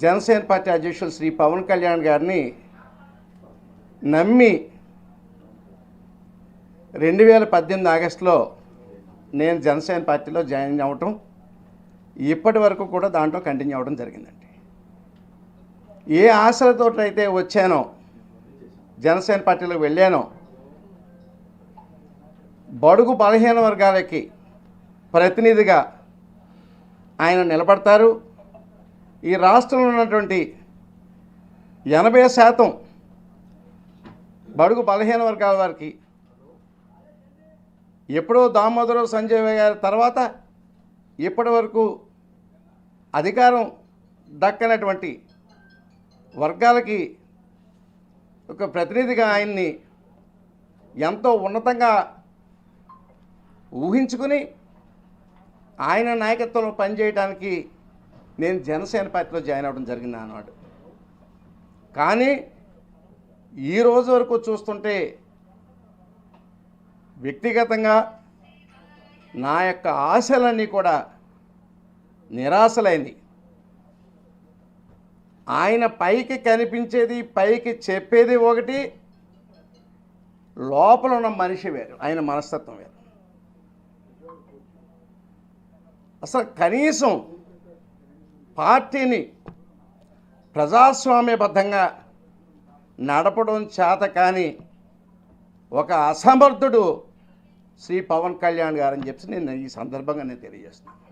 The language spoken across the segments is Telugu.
జనసేన పార్టీ అధ్యక్షులు శ్రీ పవన్ కళ్యాణ్ గారిని నమ్మి 2018 ఆగస్టులో నేను జనసేన పార్టీలో జాయిన్ అవ్వటం ఇప్పటి వరకు కూడా దాంట్లో కంటిన్యూ అవ్వడం జరిగిందండి. ఏ ఆశలతో అయితే వచ్చానో జనసేన పార్టీలోకి వెళ్ళానో, బడుగు బలహీన వర్గాలకి ప్రతినిధిగా ఆయన నిలబడతారు. ఈ రాష్ట్రంలో ఉన్నటువంటి 80% బడుగు బలహీన వర్గాల వారికి ఎప్పుడో దామోదరం సంజయ్ గారి తర్వాత ఇప్పటి వరకు అధికారం దక్కనటువంటి వర్గాలకి ఒక ప్రతినిధిగా ఆయన్ని ఎంతో ఉన్నతంగా ఊహించుకుని ఆయన నాయకత్వంలో పనిచేయడానికి నేను జనసేన పార్టీలో జాయిన్ అవ్వడం జరిగింది అన్నాడు. కానీ ఈ రోజు వరకు చూస్తుంటే వ్యక్తిగతంగా నా యొక్క ఆశలన్నీ కూడా నిరాశలైంది. ఆయన పైకి కనిపించేది, పైకి చెప్పేది ఒకటి, లోపల ఉన్న మనిషి వేరు, ఆయన మనస్తత్వం వేరు. అసలు కనీసం పార్టీని ప్రజాస్వామ్యబద్ధంగా నడపడం చేత కానీ ఒక అసమర్థుడు శ్రీ పవన్ కళ్యాణ్ గారని చెప్పి నేను ఈ సందర్భంగా తెలియజేస్తున్నాను.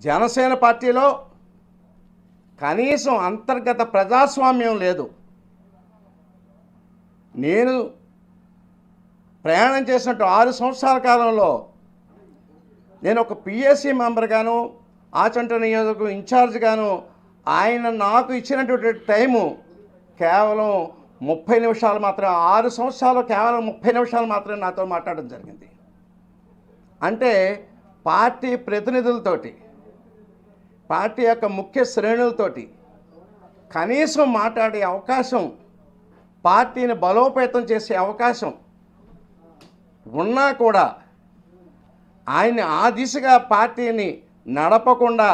జనసేన పార్టీలో కనీసం అంతర్గత ప్రజాస్వామ్యం లేదు. నేను ప్రయాణం చేసినట్టు 6 సంవత్సరాల కాలంలో నేను ఒక పిఎస్సి మెంబర్గాను, ఆచంట నియోజకవర్గం ఇన్ఛార్జ్గాను ఆయన నాకు ఇచ్చినటువంటి టైము కేవలం 30 నిమిషాలు మాత్రమే. 6 సంవత్సరాలు కేవలం 30 నిమిషాలు మాత్రమే నాతో మాట్లాడడం జరిగింది. అంటే పార్టీ ప్రతినిధులతోటి, పార్టీ యొక్క ముఖ్య శ్రేణులతోటి కనీసం మాట్లాడే అవకాశం, పార్టీని బలోపేతం చేసే అవకాశం ఉన్నా కూడా ఆయన్ని ఆ దిశగా పార్టీని నడపకుండా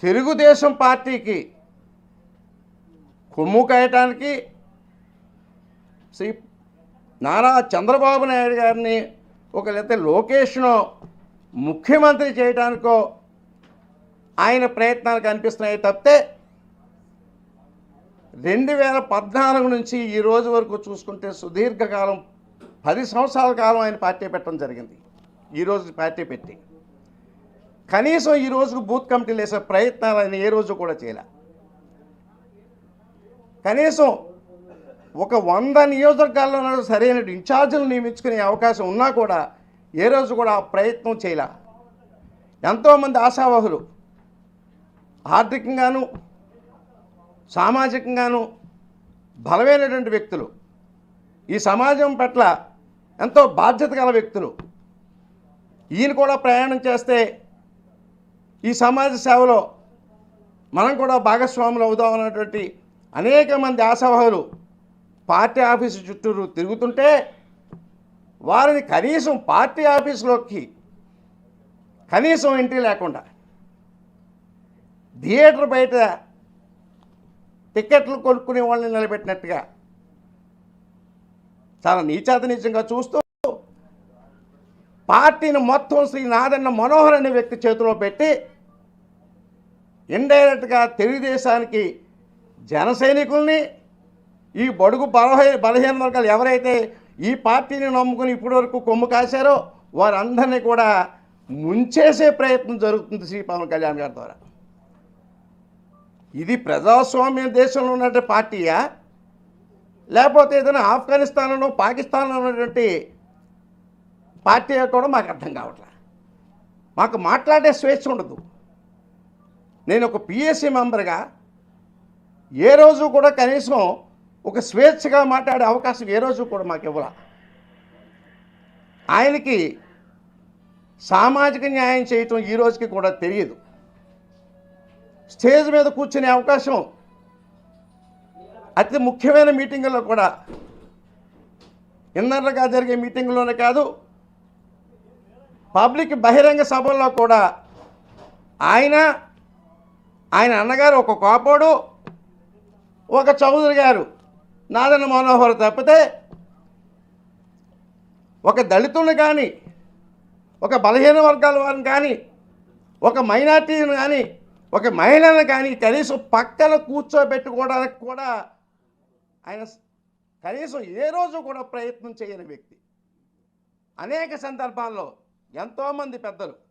తెలుగుదేశం పార్టీకి కొమ్ము కాయటానికి శ్రీ నారా చంద్రబాబు నాయుడు గారిని లేకపోతే లోకేష్ను ముఖ్యమంత్రి చేయడానికో ఆయన ప్రయత్నాలు కనిపిస్తున్నాయి తప్పితే 2014 నుంచి ఈ రోజు వరకు చూసుకుంటే సుదీర్ఘకాలం 10 సంవత్సరాల కాలం ఆయన పార్టీ పెట్టడం జరిగింది. ఈరోజు పార్టీ పెట్టి కనీసం ఈ రోజుకు బూత్ కమిటీలు వేసే ప్రయత్నాలు ఆయన ఏ రోజు కూడా చేయలే. కనీసం ఒక 100 నియోజకవర్గాల్లో సరైన ఇన్ఛార్జీలు నియమించుకునే అవకాశం ఉన్నా కూడా ఏ రోజు కూడా ఆ ప్రయత్నం చేయలే. ఎంతోమంది ఆశావహులు ఆర్థికంగాను సామాజికంగాను బలమైనటువంటి వ్యక్తులు, ఈ సమాజం పట్ల ఎంతో బాధ్యత గల వ్యక్తులు, ఈయన కూడా ప్రయాణం చేస్తే ఈ సమాజ సేవలో మనం కూడా భాగస్వాములు అవుదాం అన్నటువంటి అనేక మంది ఆశావహులు పార్టీ ఆఫీసు చుట్టూరు తిరుగుతుంటే వారిని కనీసం పార్టీ ఆఫీసులోకి కనీసం ఎంట్రీ లేకుండా థియేటర్ బయట టికెట్లు కొనుక్కునే వాళ్ళని నిలబెట్టినట్టుగా చాలా నీచాతినీచంగా చూస్తూ పార్టీని మొత్తం శ్రీ నాదన్న మనోహర్ అనే వ్యక్తి చేతిలో పెట్టి ఇండైరెక్ట్గా తెలుగుదేశానికి జన సైనికుల్ని, ఈ బడుగు బలహీన వర్గాలు ఎవరైతే ఈ పార్టీని నమ్ముకుని ఇప్పటివరకు కొమ్ము కాశారో వారందరినీ కూడా ముంచేసే ప్రయత్నం జరుగుతుంది శ్రీ పవన్ కళ్యాణ్ గారి ద్వారా. ఇది ప్రజాస్వామ్య దేశంలో ఉన్నటువంటి పార్టీయా, లేకపోతే ఏదైనా ఆఫ్ఘనిస్తాన్లో పాకిస్తాన్లో ఉన్నటువంటి పార్టీ కూడా మాకు అర్థం కావట్లే. మాకు మాట్లాడే స్వేచ్ఛ ఉండదు. నేను ఒక పిఎస్సి మెంబర్గా ఏ రోజు కూడా కనీసం ఒక స్వేచ్ఛగా మాట్లాడే అవకాశం ఏ రోజు కూడా మాకు ఇవ్వాల. ఆయనకి సామాజిక న్యాయం చేయటం ఈ రోజుకి కూడా తెలియదు. స్టేజ్ మీద కూర్చునే అవకాశం అతి ముఖ్యమైన మీటింగుల్లో కూడా, ఇన్నర్లుగా జరిగే మీటింగుల్లోనే కాదు, పబ్లిక్ బహిరంగ సభల్లో కూడా ఆయన ఆయన అన్నగారు ఒక కోపోడు, ఒక చౌదరి గారు నాదన్న మనోహర్ తప్పితే ఒక దళితుని కానీ, ఒక బలహీన వర్గాల వారిని కానీ, ఒక మైనార్టీని కానీ, ఒక మహిళను కానీ కనీసం పక్కన కూర్చోబెట్టుకోవడానికి కూడా ఆయన కనీసం ఏ రోజు కూడా ప్రయత్నం చేయని వ్యక్తి. అనేక సందర్భాల్లో ఎంతోమంది పెద్దలు